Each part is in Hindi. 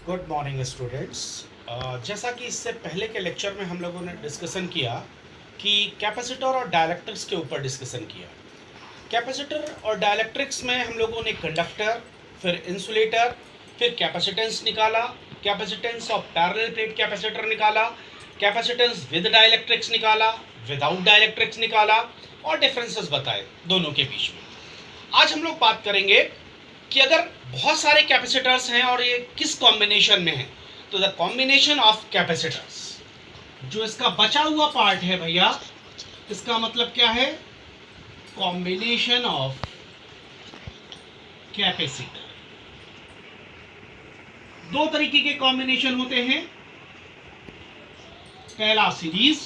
Good morning students. जैसा कि इससे पहले के लेक्चर में हम लोगों ने डिस्कशन किया कि कैपेसिटर और डाइलेक्ट्रिक्स के ऊपर डिस्कशन किया। कैपेसिटर और डाइलेक्ट्रिक्स में हम लोगों ने कंडक्टर, फिर इंसुलेटर, फिर कैपेसिटेंस निकाला, capacitance of parallel plate capacitor निकाला, कैपेसिटेंस विद डाइलेक्ट्रिक्स निकाला, विदाउट डाइलेक्ट्रिक्स निकाला और डिफरेंसेस बताए दोनों के बीच में। आज हम लोग बात करेंगे कि अगर बहुत सारे कैपेसिटर्स हैं और ये किस कॉम्बिनेशन में है, तो द कॉम्बिनेशन ऑफ कैपेसिटर्स, जो इसका बचा हुआ पार्ट है भैया, इसका मतलब क्या है? Combination of capacitor. दो तरीके के कॉम्बिनेशन होते हैं, पहला सीरीज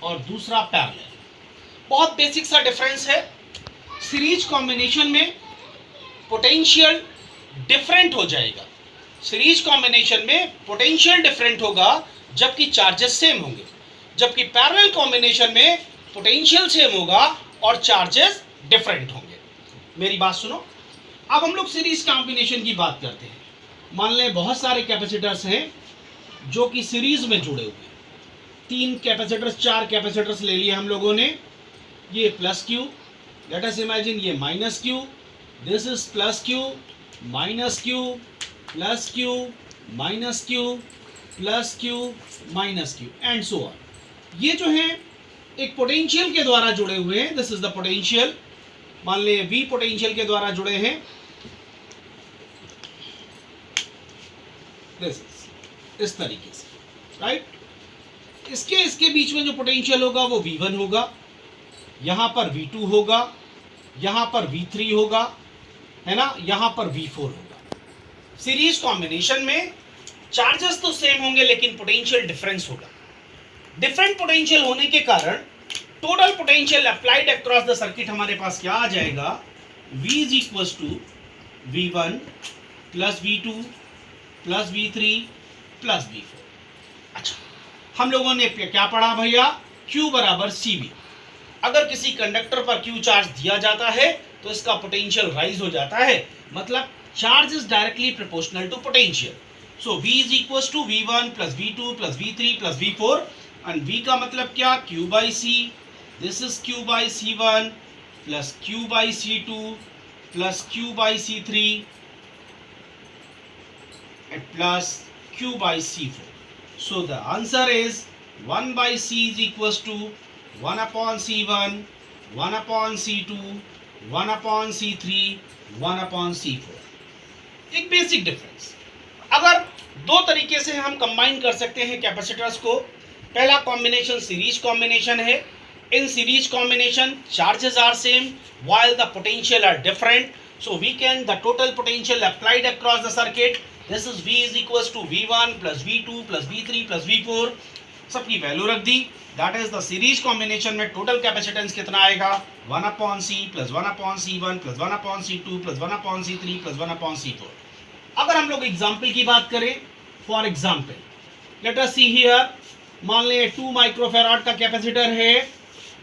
और दूसरा पैरेलल। बहुत बेसिक सा डिफरेंस है। सीरीज कॉम्बिनेशन में पोटेंशियल डिफरेंट हो जाएगा। सीरीज कॉम्बिनेशन में पोटेंशियल डिफरेंट होगा जबकि चार्जेस सेम होंगे, जबकि पैरेलल कॉम्बिनेशन में पोटेंशियल सेम होगा और चार्जेस डिफरेंट होंगे। मेरी बात सुनो। अब हम लोग सीरीज कॉम्बिनेशन की बात करते हैं। मान लें बहुत सारे कैपेसिटर्स हैं जो कि सीरीज में जुड़े हुए हैं। 3 कैपेसिटर्स, 4 कैपेसिटर्स ले लिए हम लोगों ने। ये plus Q, let us imagine ये minus Q, this is plus Q, minus Q, plus Q, minus Q, plus Q, minus Q and so on. ये जो है एक पोटेंशियल के द्वारा जुड़े हुए हैं। This is the potential. मान ले V पोटेंशियल के द्वारा जुड़े हैं। दिस इस तरीके से, राइट। इसके बीच में जो पोटेंशियल होगा वो V1 होगा, यहां पर V2 होगा, यहां पर V3 होगा, है ना, यहां पर V4 होगा। सीरीज कॉम्बिनेशन में चार्जेस तो सेम होंगे लेकिन पोटेंशियल डिफरेंस होगा। डिफरेंट पोटेंशियल होने के कारण total potential applied across the circuit हमारे पास क्या आ जाएगा? V is equal to V1 plus V2 plus V3 plus V4। अच्छा, हम लोगों ने क्या पढ़ा भैया? Q बराबर CV। अगर किसी कंडक्टर पर Q चार्ज दिया जाता है तो इसका पोटेंशियल राइज हो जाता है, मतलब charge is directly proportional to potential. So V is equal to V1 plus V2 plus V3 plus V4 and V का मतलब क्या? Q by C। This is Q by C1 plus Q by C2 plus Q by C3 plus Q by C4। So the answer is 1 by C is equals to 1 upon C1, 1 upon C2, 1 upon C3, 1 upon C4। एक बेसिक डिफरेंस। अगर दो तरीके से हम कंबाइन कर सकते हैं कैपेसिटर्स को। पहला कॉम्बिनेशन सीरीज कॉम्बिनेशन है। In series combination charges are same while the potential are different, so we can the total potential applied across the circuit, this is V is equals to V1 plus V2 plus V3 plus V4। सबकी वैल्यू रख दी। That is the series combination में टोटल कैपेसिटेंस कितना आएगा? 1 upon C plus 1 upon C1 plus 1 upon C2 plus 1 upon C3 plus 1 upon C4। अगर हम लोग एग्जाम्पल की बात करें, for example let us see here, मान लें 2 माइक्रोफेराड का कैपेसिटर है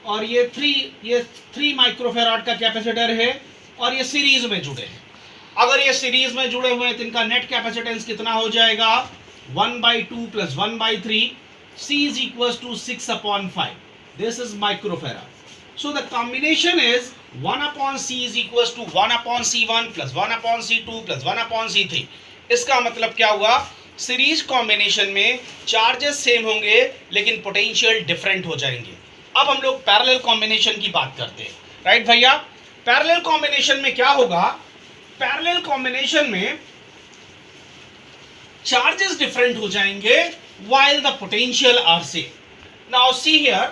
और ये 3 माइक्रोफेराड का कैपेसिटर है और ये सीरीज में जुड़े हैं। अगर ये सीरीज में जुड़े हुए हैं तो इनका नेट कैपेसिटेंस कितना हो जाएगा? 1/2 plus 1/3। C is equals to 6 upon 5. This is microfarad. So the combination is 1 upon C is equals to 1 upon C1 plus 1 upon C2 plus 1 upon C3। इसका मतलब क्या हुआ? सीरीज कॉम्बिनेशन में चार्जेस सेम होंगे लेकिन पोटेंशियल डिफरेंट हो जाएंगे। अब हम लोग पैरेलल कॉम्बिनेशन की बात करते हैं, राइट भैया। पैरेलल कॉम्बिनेशन में क्या होगा? पैरेलल कॉम्बिनेशन में चार्जेस डिफरेंट हो जाएंगे while the potential are same। now see here,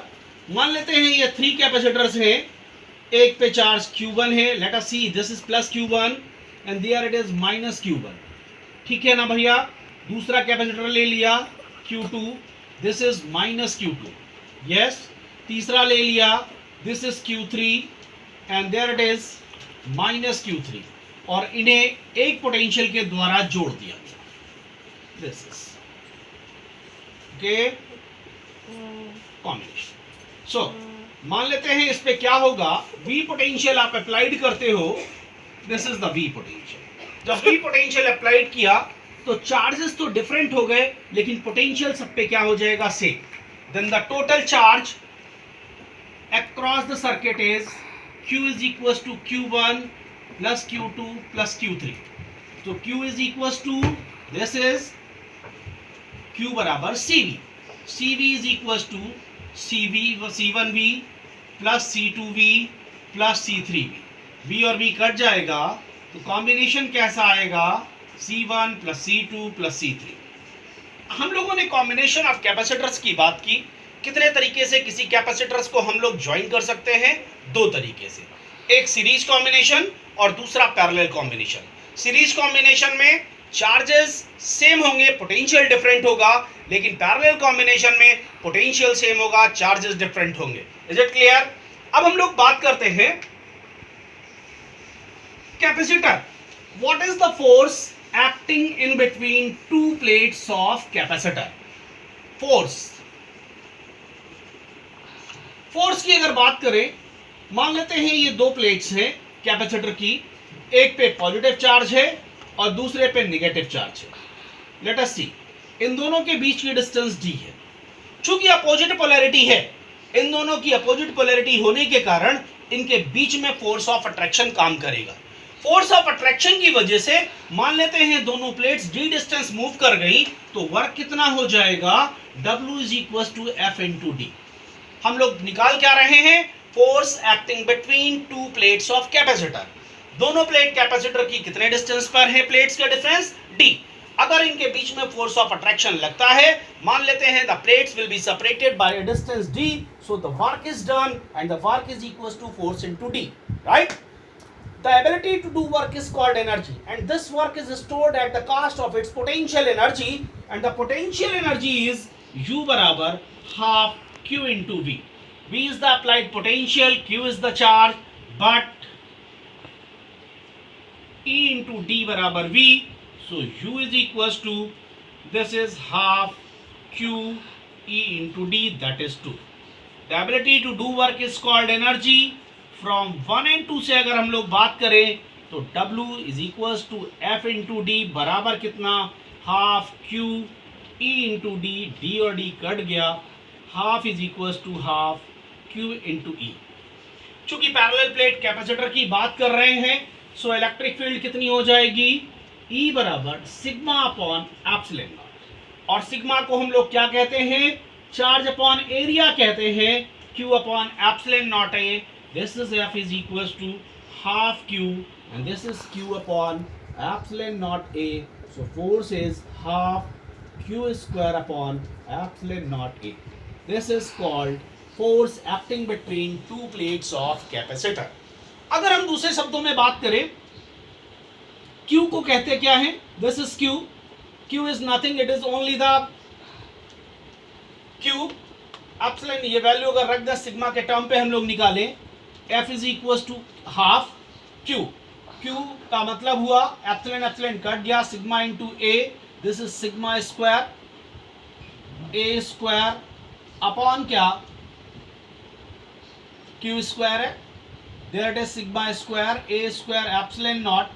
मान लेते हैं ये 3 कैपेसिटर्स हैं। एक पे चार्ज Q1 है, let us see, this is plus Q1 and there it is minus Q1। ठीक है ना भैया। दूसरा कैपेसिटर ले लिया Q2, this is minus Q2, yes। तीसरा ले लिया, this is Q3 and there it is minus Q3 और इन्हें एक पोटेंशियल के द्वारा जोड़ दिया गया। this is के कॉम्बिनेशन। सो मान लेते हैं इस पे क्या होगा? V पोटेंशियल आप अप्लाइड करते हो, this is the V potential. जब भी पोटेंशियल अप्लाइड किया तो चार्जेस तो डिफरेंट हो गए, लेकिन पोटेंशियल सब पे क्या हो जाएगा, same. Then the total charge across the circuit is Q is equals to Q1 plus Q2 plus Q3. So Q is equals to, this is Q बराबर CV. CV is equals to C1V plus C2V plus C3V. V और V कट जाएगा तो कॉम्बिनेशन कैसा आएगा, C1 plus C2 plus C3. हम लोगों ने कॉम्बिनेशन ऑफ कैपेसिटर्स की बात की। कितने तरीके से किसी कैपेसिटर्स को हम लोग ज्वाइन कर सकते हैं, दो तरीके से, एक सीरीज कॉम्बिनेशन और दूसरा पैरेलल कॉम्बिनेशन। सीरीज कॉम्बिनेशन में चार्जेस सेम होंगे, पोटेंशियल डिफरेंट होगा, लेकिन पैरेलल कॉम्बिनेशन में पोटेंशियल सेम होगा, चार्जेस डिफरेंट होंगे। Is it clear? अब हम लोग बात करते हैं capacitor. What is the force acting in between two plates of capacitor? Force की अगर बात करें, मान लेते हैं ये दो प्लेट्स हैं कैपेसिटर की, एक पे पॉजिटिव चार्ज है और दूसरे पे नेगेटिव चार्ज है। लेट अस सी, इन दोनों के बीच की डिस्टेंस d है। चूंकि अपोजिट पोलैरिटी है, इन दोनों की अपोजिट पोलैरिटी होने के कारण इनके बीच में फोर्स ऑफ अट्रैक्शन काम करेगा। फोर्स ऑफ अट्रैक्शन की वजह से मान लेते हैं दोनों प्लेट्स d डिस्टेंस मूव कर गई, तो वर्क कितना हो जाएगा, W is equal to F into D. हम लोग निकाल क्या रहे हैं, force acting between two plates of capacitor. दोनों प्लेट कैपेसिटर की कितने डिस्टेंस पर है, प्लेट्स का डिफरेंस d। अगर इनके बीच में फोर्स ऑफ अट्रैक्शन लगता है, मान लेते हैं the plates will be separated by a distance d, so the work is done and the work is equal to force into d, right? The ability to do work is called energy, and this work is stored at the cost of its potential energy, and the potential energy is U बराबर half Q into V. V is the applied potential, Q is the charge, but E into D बराबर V, so U is equals to, this is half Q E into D, that is 2. The ability to do work is called energy. From 1 and 2 से अगर हम लोग बात करें तो W is equals to F into D बराबर कितना, half Q E into D, D और D कट गया, half is equals to half Q into E। चूंकि पैरेलल प्लेट कैपेसिटर की बात कर रहे हैं, सो इलेक्ट्रिक फील्ड कितनी हो जाएगी, E बराबर सिग्मा अपॉन एप्सिलॉन नॉट। और सिग्मा को हम लोग क्या कहते हैं, चार्ज अपॉन एरिया कहते हैं, Q अपॉन एप्सिलॉन नॉट है। This is F is equals to half Q and this is Q upon epsilon naught A. So force is half Q square upon epsilon naught A. This is called force acting between two plates of capacitor. अगर हम दूसरे शब्दों में बात करें, Q को कहते क्या है, this is Q. Q is nothing, it is only the Q. Epsilon ये वैल्यू अगर रख दे सिग्मा के टर्म पे हम लोग निकालें, F is equal to half Q। Q का मतलब हुआ एप्सिलॉन एप्सिलॉन कट गया, sigma into A, this is sigma square, A square upon क्या, Q स्क्वायर है, there it is sigma square A square epsilon not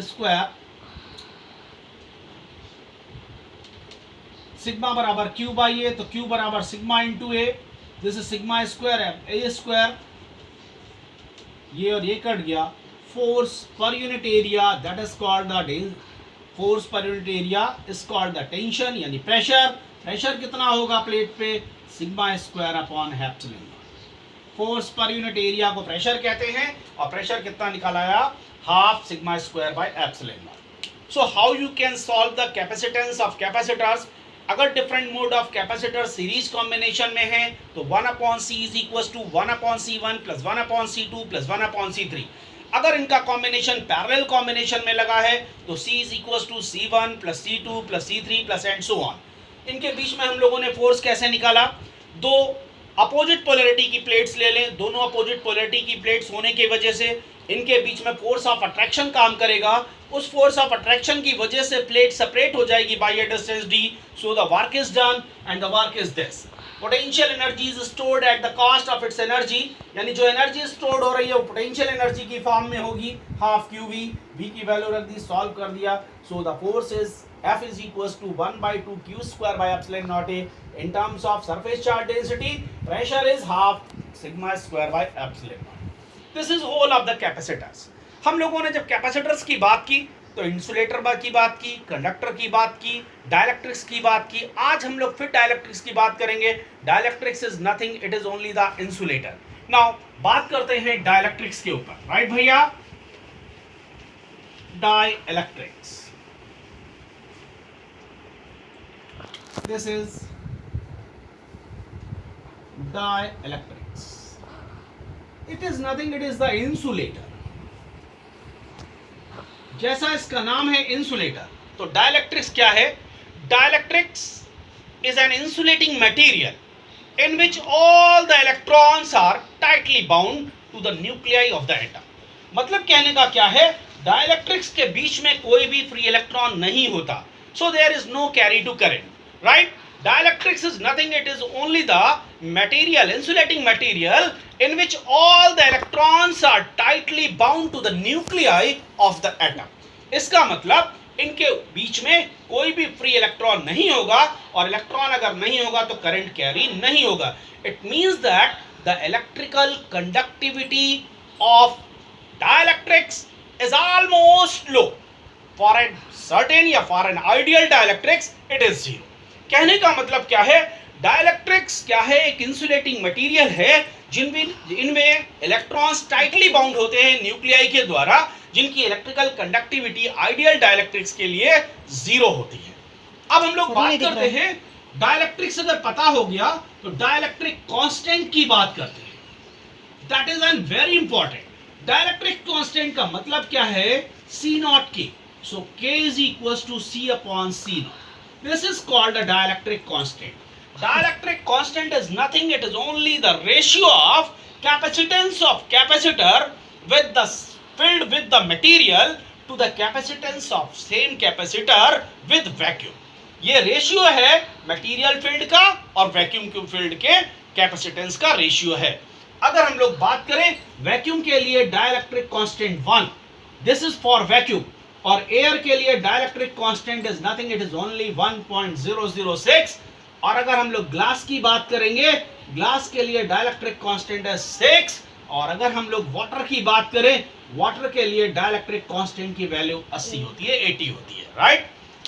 square, sigma बराबर Q बाई A, तो Q बराबर sigma into A, this is sigma square है A स्क्वायर, ये और ये कट गया, फोर्स पर unit area that is called the force पर unit area is called the tension यानी प्रेशर। प्रेशर कितना होगा प्लेट पे, sigma square upon epsilon. Force पर यूनिट एरिया को प्रेशर कहते हैं और प्रेशर कितना निकाला आया, half sigma square by epsilon. So how you can solve the capacitance of capacitors. अगर different mode of capacitor series combination में है तो 1 अपॉन C is equal to 1 upon C1 plus 1 upon C2 plus 1 upon C3। अगर इनका कॉम्बिनेशन पैरेलल कॉम्बिनेशन में लगा है तो C is equal to C1 plus C2 plus C3 plus and so on. इनके बीच में हम लोगों ने फोर्स कैसे निकाला, दो अपोजिट पोलैरिटी की प्लेट्स ले लें, दोनों अपोजिट पोलैरिटी की प्लेट्स होने की वजह से इनके बीच में फोर्स ऑफ अट्रैक्शन काम करेगा। उस फोर्स ऑफ अट्रैक्शन की वजह से प्लेट सेपरेट हो जाएगी by a distance d, so the work is done and the work is this. Potential energy is stored at the cost of its energy, यानी जो एनर्जी स्टोर्ड हो रही है वो पोटेंशियल एनर्जी की फॉर्म में होगी, हाफ क्यू वी, वी की वैल्यू रख दी, सॉल्व कर दिया. So the force is F is equals to 1/2 q square by epsilon naught A. In terms of surface charge density, pressure is half sigma square by epsilon naught. This is whole of the capacitors. हम लोगों ने जब कैपेसिटर्स की बात की तो इंसुलेटर की बात की, कंडक्टर की बात की, डाइलेक्ट्रिक्स की बात की. आज हम लोग फिर डाइलेक्ट्रिक्स की बात करेंगे. Dielectrics is nothing, it is only the insulator. Now बात करते हैं डाइलेक्ट्रिक्स के ऊपर. राइट भैया, dielectrics. This is dielectrics. It is nothing, it is the insulator. जैसा इसका नाम है इंसुलेटर, तो डाइलेक्ट्रिक्स क्या है? Dielectrics is an insulating material in which all the electrons are tightly bound to the nuclei of the atom. मतलब कहने का क्या है? डाइलेक्ट्रिक्स के बीच में कोई भी फ्री इलेक्ट्रॉन नहीं होता, so there is no carry to current. Right? Dielectrics is nothing, it is only the material, insulating material in which all the electrons are tightly bound to the nuclei of the atom. इसका मतलब इनके बीच में कोई भी फ्री इलेक्ट्रॉन नहीं होगा, और इलेक्ट्रॉन अगर नहीं होगा तो करंट कैरी नहीं होगा. It means that the electrical conductivity of dielectrics is almost low. For a certain या for an ideal dielectrics it is zero. कहने का मतलब क्या है? डाइलेक्ट्रिक्स क्या है? एक इंसुलेटिंग मटेरियल है जिनमें इलेक्ट्रॉन्स टाइटली बाउंड होते हैं न्यूक्लियाई के द्वारा, जिनकी इलेक्ट्रिकल कंडक्टिविटी आइडियल डाइलेक्ट्रिक्स के लिए जीरो होती है. अब हम लोग बात करते हैं डाइलेक्ट्रिक्स. अगर पता हो गया तो डाइलेक्ट्रिक कांस्टेंट की बात करते हैं. That is an very important. Dielectric constant का मतलब क्या है? C naught K. So K is equals to C upon C naught. This is called a dielectric constant. Dielectric constant is nothing, it is only the ratio of capacitance of capacitor with the filled with the material to the capacitance of same capacitor with vacuum. ये रेशियो है मटेरियल फील्ड का और वैक्यूम फील्ड के कैपेसिटेंस का रेशियो है. अगर हम लोग बात करें वैक्यूम के लिए dielectric constant 1, this is for vacuum, और एयर के लिए dielectric constant is nothing, it is only 1.006. और अगर हम लोग ग्लास की बात करेंगे, ग्लास के लिए डाइलेक्ट्रिक कांस्टेंट है 6. और अगर हम लोग वाटर की बात करें, वाटर के लिए डाइलेक्ट्रिक कांस्टेंट की वैल्यू 80 होती है, 80 होती है. राइट?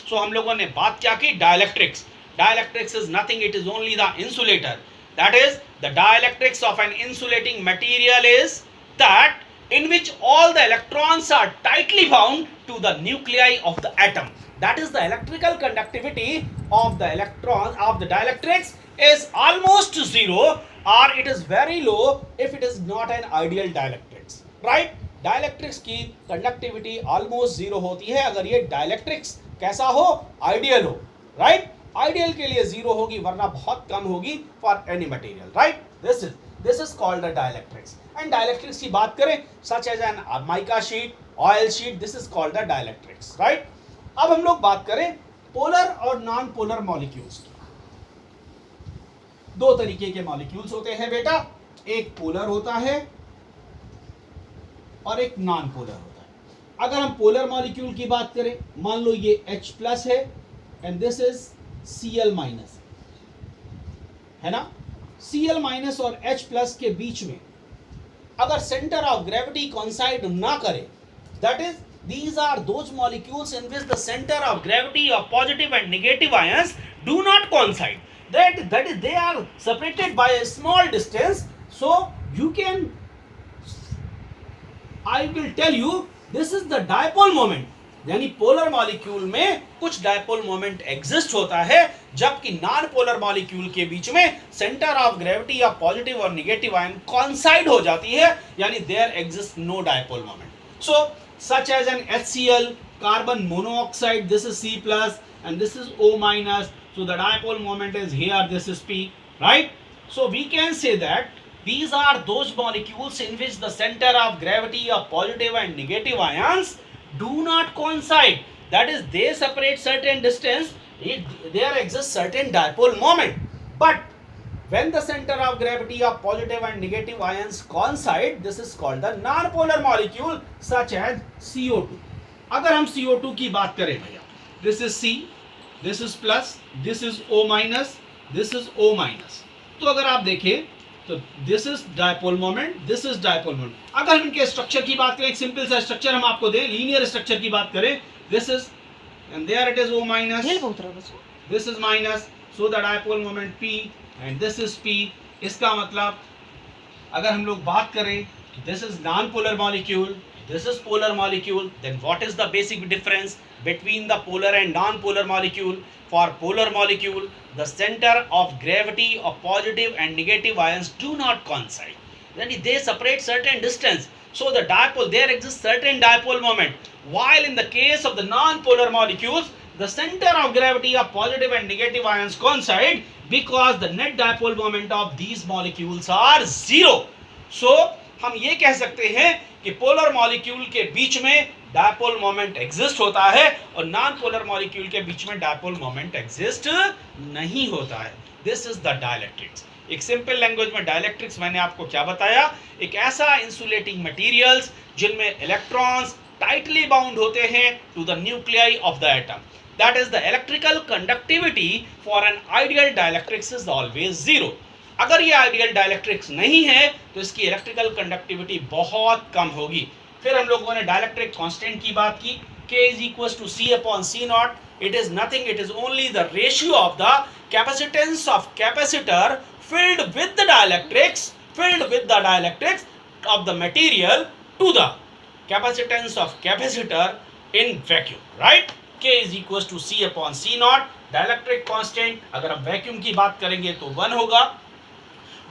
सो हम लोगों ने बात क्या की? Dielectrics. Dielectrics is nothing, it is only the insulator. That is the dielectrics of an insulating material is that in which all the electrons are tightly bound to the nuclei of the atom. That is, the electrical conductivity of the electrons of the dielectrics is almost zero, or it is very low if it is not an ideal dielectrics. Right? Dielectrics की conductivity almost zero होती है अगर ये dielectrics कैसा हो? Ideal हो. Right? Ideal के लिए zero होगी, वरना बहुत कम होगी for any material. Right? This is called a dielectrics. And dielectrics की बात करें, such as an mica sheet, oil sheet, this is called the dielectrics. Right? अब हम लोग बात करें पोलर और नॉन पोलर मॉलिक्यूल्स की. दो तरीके के मॉलिक्यूल्स होते हैं बेटा, एक पोलर होता है और एक नॉन पोलर होता है. अगर हम पोलर मॉलिक्यूल की बात करें, मान लो ये H+ है एंड दिस इज Cl- है ना. Cl- और H+ के बीच में अगर सेंटर ऑफ ग्रेविटी कोइंसाइड ना करे, that is these are those molecules in which the center of gravity of positive and negative ions do not coincide. That is, they are separated by a small distance. So you can, I will tell you, this is the dipole moment. यानी पोलर मॉलिक्यूल में कुछ डायपोल मोमेंट एग्जिस्ट होता है, जबकि नॉन पोलर मॉलिक्यूल के बीच में सेंटर ऑफ ग्रेविटी या पॉजिटिव और नेगेटिव आयन कोइंसाइड हो जाती है, यानी there exist no dipole moment. So such as an HCl, carbon monoxide, this is C+ and this is O-. So the dipole moment is here, this is P, right? So we can say that these are those molecules in which the center of gravity of positive and negative ions do not coincide. That is, they separate certain distance, there exists certain dipole moment. But When the center of gravity of positive and negative ions coincide, this is called the non-polar molecule such as CO2. अगर हम CO2 की बात करें भैया, this is C, this is plus, this is O minus, this is O minus. तो अगर आप देखें तो this is dipole moment, this is dipole moment. अगर हम इनके स्ट्रक्चर की बात करें, एक सिंपल सा स्ट्रक्चर हम आपको दें, लीनियर स्ट्रक्चर की बात करें, this is and there it is O minus, this is minus, so the dipole moment P and this is P. इसका मतलब अगर हम लोग बात करें this is non-polar molecule, this is polar molecule, then what is the basic difference between the polar and non-polar molecule? For polar molecule, the center of gravity of positive and negative ions do not coincide. Then they separate certain distance. So the dipole, there exists certain dipole moment. While in the case of the non-polar molecules, the center of gravity of positive and negative ions coincide because the net dipole moment of these molecules are zero. So हम ये कह सकते हैं कि पोलर मॉलिक्यूल के बीच में डायपोल मोमेंट एग्जिस्ट होता है और नॉन पोलर मॉलिक्यूल के बीच में डायपोल मोमेंट एग्जिस्ट नहीं होता है. This is the dielectrics. एक सिंपल लैंग्वेज में डाइलेक्ट्रिक्स मैंने आपको क्या बताया, एक ऐसा इंसुलेटिंग मटेरियल्स जिनमें इलेक्ट्रॉन्स टाइटली बाउंड होते हैं to the nuclei of the atom. That is the electrical conductivity for an ideal dielectrics is always zero. अगर ये आइडियल डाइलेक्ट्रिक्स नहीं है तो इसकी इलेक्ट्रिकल कंडक्टिविटी बहुत कम होगी. फिर हम लोगों ने डाइलेक्ट्रिक कांस्टेंट की बात की, K is equals to C upon C naught. It is nothing, it is only the ratio of the capacitance of capacitor filled with the dielectrics of the material to the capacitance of capacitor in vacuum, right? K is equals to C upon C naught. Dielectric constant अगर हम वैक्यूम की बात करेंगे तो 1 होगा,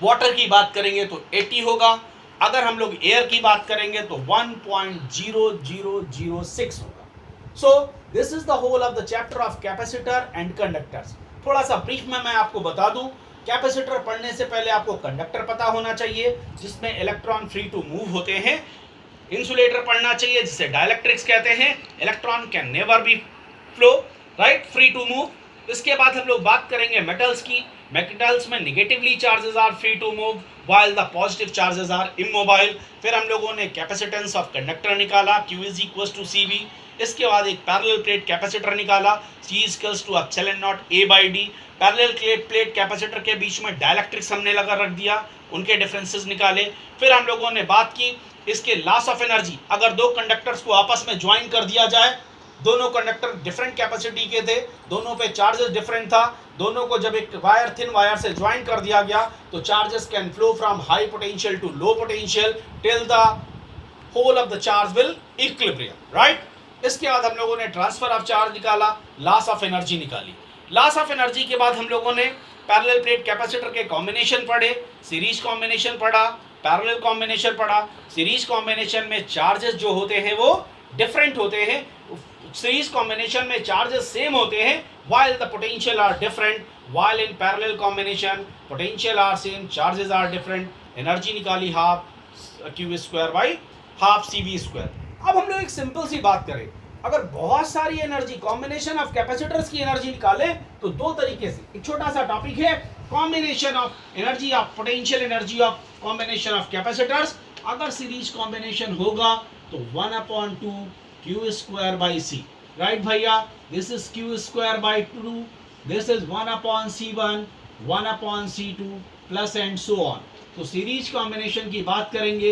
वाटर की बात करेंगे तो 80 होगा, अगर हम लोग एयर की बात करेंगे तो 1.0006 होगा. So this is the whole of the chapter of capacitor and conductors. थोड़ा सा ब्रीफ में मैं आपको बता दूं, कैपेसिटर पढ़ने से पहले आपको कंडक्टर पता होना चाहिए जिसमें इलेक्ट्रॉन फ्री टू मूव होते हैं. इंसुलेटर पढ़ना चाहिए जिसे डाइलेक्ट्रिक्स कहते हैं. Electron can never be flow, right, free to move. इसके बाद हम लोग बात करेंगे मेटल्स की. मेटल्स में negatively charges are free to move while the positive charges are immobile. फिर हम लोगों ने कैपेसिटेंस ऑफ कंडक्टर निकाला, Q is equals to CV. इसके बाद एक पैरेलल प्लेट कैपेसिटर निकाला, C equals to epsilon not A/D. Parallel plate capacitor के बीच में डाइलेक्ट्रिक्स हमने लगा रख दिया, उनके डिफरेंसेस निकाले. फिर हम लोगों ने बात की इसके लॉस ऑफ एनर्जी. अगर दो कंडक्टर्स को आपस में ज्वाइन कर दिया जाए, दोनों कंडक्टर डिफरेंट कैपेसिटी के थे, दोनों पे चार्जेस डिफरेंट था, दोनों को जब एक वायर थिन वायर से ज्वाइन कर दिया गया तो charges can flow from high potential to low potential till the whole of the charge will equilibrium, right. इसके बाद हम लोगों ने ट्रांसफर ऑफ चार्ज निकाला, लॉस ऑफ एनर्जी निकाली. लॉस ऑफ एनर्जी के बाद हम लोगों ने पैरेलल प्लेट कैपेसिटर के कॉम्बिनेशन पढ़े, सीरीज कॉम्बिनेशन पढ़ा, पैरेलल कॉम्बिनेशन पढ़ा. सीरीज कॉम्बिनेशन में चार्जेस जो होते हैं वो डिफरेंट होते हैं, सीरीज कॉम्बिनेशन में चार्जेस सेम होते हैं while the potential are different. While in parallel combination potential are same, charges are different. Energy निकाली half Q square by half CV square. अब हम लोग एक सिंपल सी बात करें, अगर बहुत सारी एनर्जी कॉम्बिनेशन ऑफ कैपेसिटर्स की एनर्जी निकाले तो दो तरीके से. एक छोटा सा टॉपिक है combination of energy of potential energy of combination of capacitors. अगर सीरीज कॉम्बिनेशन होगा तो 1/2 Q square by C, right भैया. This is Q square by 2, this is 1/C1, 1/C2 plus and so on. तो सीरीज कॉम्बिनेशन की बात करेंगे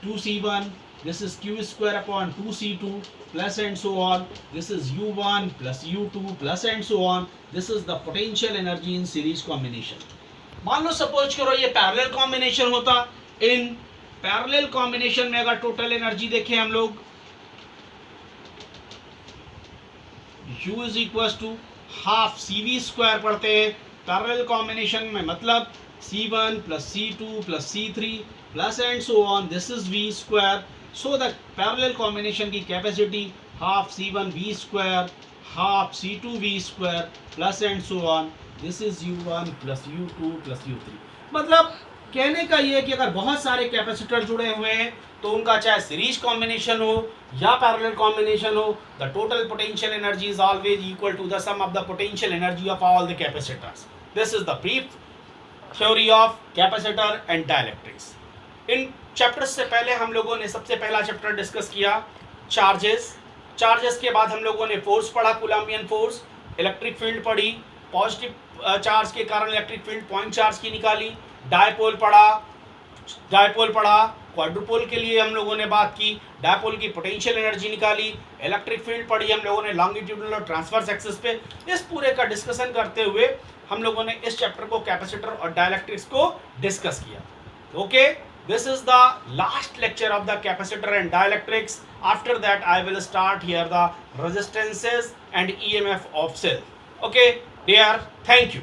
2C1, this is Q square upon 2C2 plus and so on. This is U1 plus U2 plus and so on. This is the potential energy in series combination. मान लो सपोज करो ये पैरेलल कॉम्बिनेशन होता. इन पैरेलल कॉम्बिनेशन में अगर टोटल एनर्जी देखें हम लोग, U is equal to half CV square पढ़ते हैं. पैरेलल कॉम्बिनेशन में मतलब C1 plus C2 plus C3 plus and so on. This is V square. So the parallel combination की capacity half C1 V square, half C2 V square plus and so on. This is U1 plus U2 plus U3. मतलब कहने का ये कि अगर बहुत सारे कैपेसिटर जुड़े हुए हैं तो उनका चाहे सीरीज कॉम्बिनेशन हो या पैरेलल कॉम्बिनेशन हो, the total potential energy is always equal to the sum of the potential energy of all the capacitors. This is the brief theory of capacitor and dielectrics. इन चैप्टर्स से पहले हम लोगों ने सबसे पहला चैप्टर डिस्कस किया चार्जेस। चार्जेस के बाद हम लोगों ने फोर्स पढ़ा, कूलम्बियन फोर्स, इलेक्ट्रिक फील्ड पढ़ी, पॉजिटिव चार्ज के कारण इलेक्ट्रिक फील्ड पॉइंट चार्ज की निकाली, डायपोल पढ़ा, क्वाड्रुपोल के लिए हम लोगों ने बात की, डायपोल की पोटेंशियल एनर्जी निकाली, इलेक्ट्रिक फील्ड पढ़ी हम लोगों ने लॉन्गिट्यूडनल और ट्रांसवर्स एक्सिस पे। इस पूरे का डिस्कशन करते हुए हम लोगों ने इस चैप्टर को कैपेसिटर और डाइलेक्ट्रिक्स को डिस्कस किया। Okay, this is the last lecture of the capacitor and dielectrics. After that I will start here the resistances and EMF of cell. Okay dear, thank you.